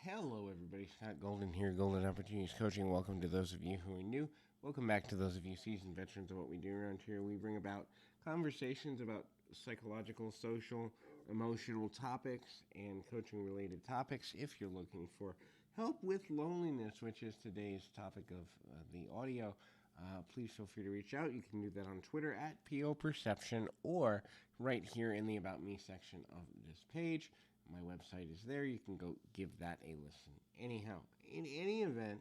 Hello, everybody. Scott Golden here, Golden Opportunities Coaching. Welcome to those of you who are new. Welcome back to those of you seasoned veterans of what we do around here. We bring about conversations about psychological, social, emotional topics and coaching-related topics. If you're looking for help with loneliness, which is today's topic of the audio, please feel free to reach out. You can do that on Twitter at PO Perception or right here in the About Me section of this page. My website is there. You can go give that a listen. Anyhow, in any event,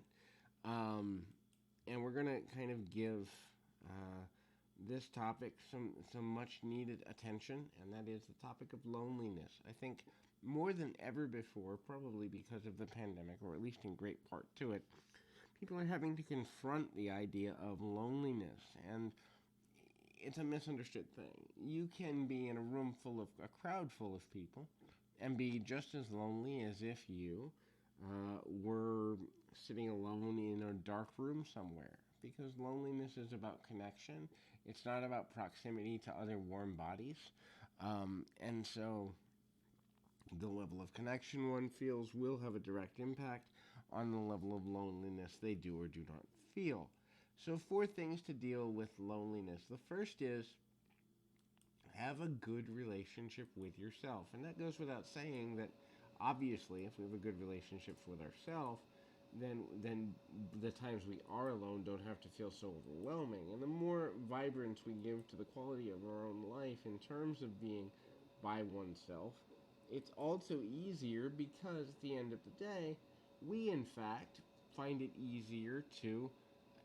and we're going to kind of give this topic some much needed attention, and that is the topic of loneliness. I think more than ever before, probably because of the pandemic, or at least in great part to it, people are having to confront the idea of loneliness, and it's a misunderstood thing. You can be in a crowd full of people and be just as lonely as if you were sitting alone in a dark room somewhere. Because loneliness is about connection. It's not about proximity to other warm bodies. And so the level of connection one feels will have a direct impact on the level of loneliness they do or do not feel. So 4 things to deal with loneliness. The first is have a good relationship with yourself. And that goes without saying that obviously if we have a good relationship with ourselves, then the times we are alone don't have to feel so overwhelming. And the more vibrance we give to the quality of our own life in terms of being by oneself, it's also easier because at the end of the day, we in fact find it easier to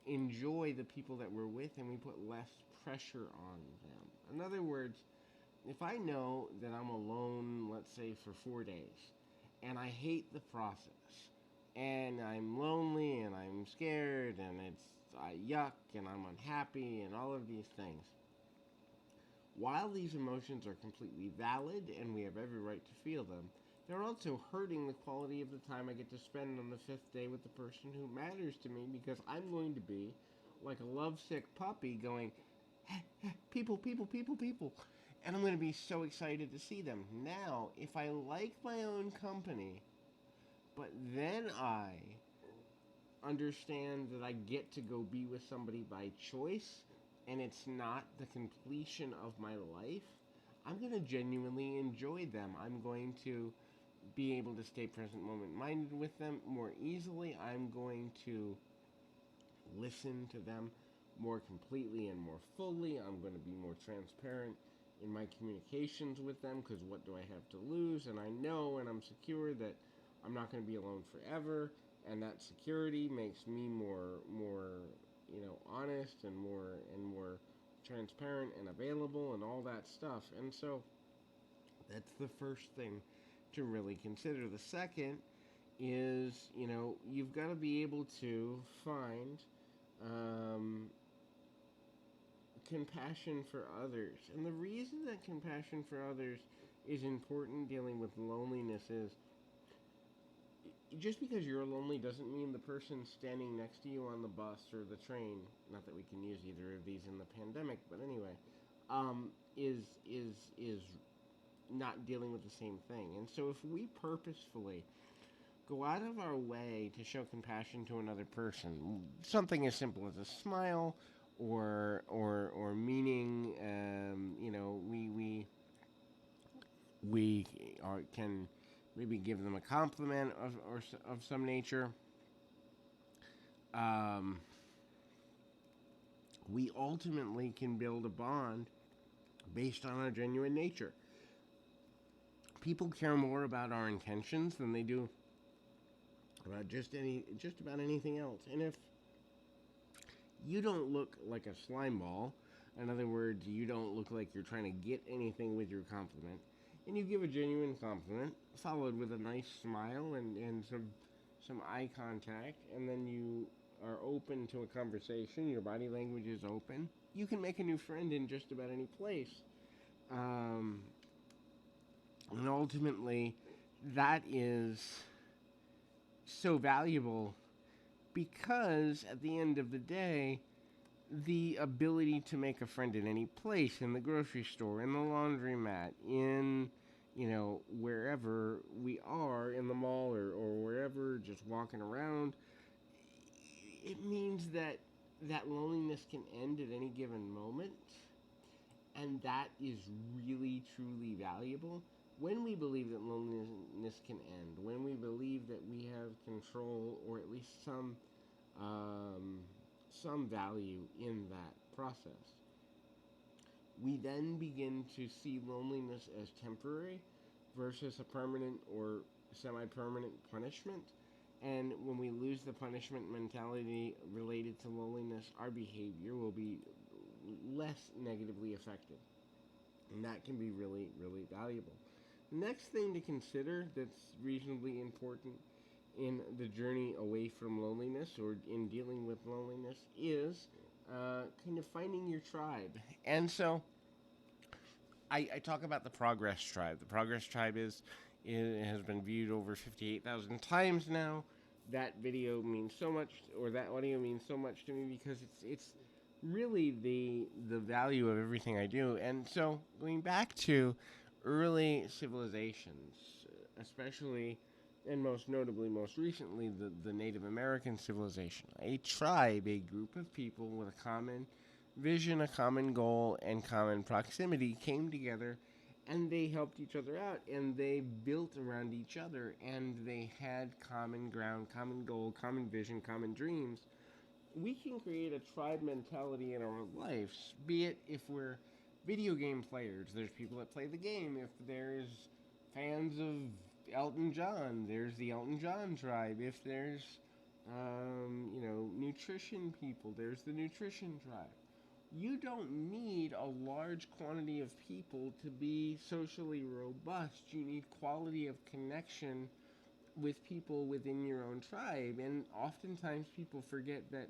enjoy the people that we're with and we put less pressure on them. In other words, if I know that I'm alone, let's say for 4 days, and I hate the process, and I'm lonely, and I'm scared, and it's yuck, and I'm unhappy, and all of these things, while these emotions are completely valid, and we have every right to feel them, they're also hurting the quality of the time I get to spend on the 5th day with the person who matters to me, because I'm going to be like a lovesick puppy going, people, people, people, people. And I'm going to be so excited to see them. Now, if I like my own company, but then I understand that I get to go be with somebody by choice, and it's not the completion of my life, I'm going to genuinely enjoy them. I'm going to be able to stay present moment minded with them more easily. I'm going to listen to them more completely and more fully. I'm going to be more transparent in my communications with them because what do I have to lose? And I know and I'm secure that I'm not going to be alone forever, and that security makes me more honest and more transparent and available and all that stuff. And so that's the first thing to really consider. The second is, you've got to be able to find compassion for others. And the reason that compassion for others is important dealing with loneliness is just because you're lonely doesn't mean the person standing next to you on the bus or the train, not that we can use either of these in the pandemic, but anyway, is not dealing with the same thing. And so if we purposefully go out of our way to show compassion to another person, something as simple as a smile or meaning, we can maybe give them a compliment of some nature. We ultimately can build a bond based on our genuine nature. People care more about our intentions than they do about just about anything else. And if you don't look like a slime ball, in other words, you don't look like you're trying to get anything with your compliment, and you give a genuine compliment, followed with a nice smile and some eye contact, and then you are open to a conversation, your body language is open, you can make a new friend in just about any place. And ultimately, that is so valuable because at the end of the day, the ability to make a friend in any place, in the grocery store, in the laundromat, in, wherever we are, in the mall or wherever just walking around, it means that loneliness can end at any given moment, and that is really truly valuable. When we believe that loneliness can end, when we believe that we have control or at least um, some value in that process, we then begin to see loneliness as temporary versus a permanent or semi-permanent punishment. And when we lose the punishment mentality related to loneliness, our behavior will be less negatively affected. And that can be really, really valuable. The next thing to consider that's reasonably important in the journey away from loneliness or in dealing with loneliness is kind of finding your tribe. And so I talk about the Progress Tribe. The Progress Tribe it has been viewed over 58,000 times now. That video means so much, or that audio means so much to me because it's really the value of everything I do. And so going back to early civilizations, especially and most notably, most recently, the Native American civilization, a tribe, a group of people with a common vision, a common goal, and common proximity came together and they helped each other out and they built around each other and they had common ground, common goal, common vision, common dreams. We can create a tribe mentality in our lives, be it if we're video game players, there's people that play the game. If there's fans of Elton John, there's the Elton John tribe. If there's, nutrition people, there's the nutrition tribe. You don't need a large quantity of people to be socially robust. You need quality of connection with people within your own tribe. And oftentimes people forget that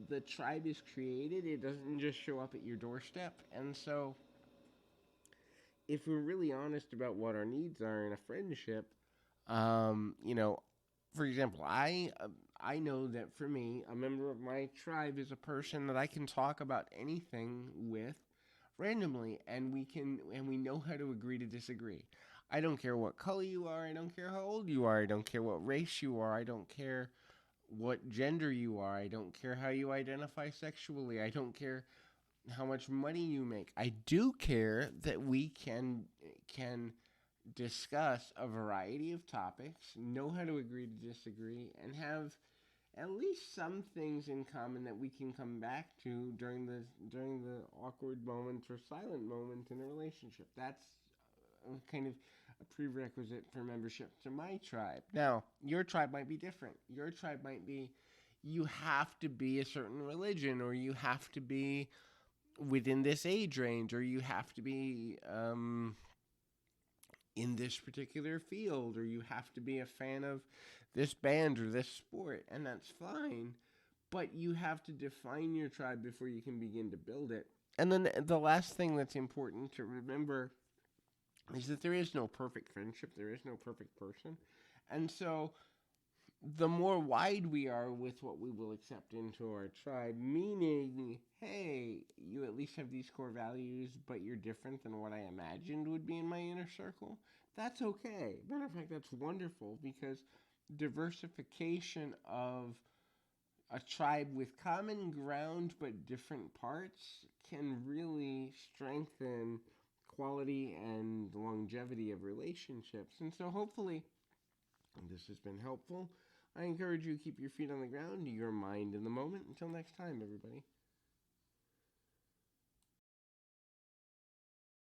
the tribe is created, it doesn't just show up at your doorstep. And so, if we're really honest about what our needs are in a friendship, um, you know, for example, I know that for me, a member of my tribe is a person that I can talk about anything with randomly, and we know how to agree to disagree. I don't care what color you are. I don't care how old you are. I don't care what race you are. I don't care what gender you are. I don't care how you identify sexually. I don't care how much money you make. I do care that we can discuss a variety of topics, know how to agree to disagree, and have at least some things in common that we can come back to during the awkward moments or silent moments in a relationship. That's kind of a prerequisite for membership to my tribe. Now, your tribe might be different. Your tribe might be you have to be a certain religion, or you have to be within this age range, or you have to be in this particular field, or you have to be a fan of this band or this sport, and that's fine. But you have to define your tribe before you can begin to build it. And then the last thing that's important to remember is that there is no perfect friendship, there is no perfect person. And so the more wide we are with what we will accept into our tribe, meaning, hey, you at least have these core values, but you're different than what I imagined would be in my inner circle, that's okay. Matter of fact, that's wonderful because diversification of a tribe with common ground but different parts can really strengthen quality and longevity of relationships. And so hopefully this has been helpful. I encourage you to keep your feet on the ground, your mind in the moment. Until next time, everybody.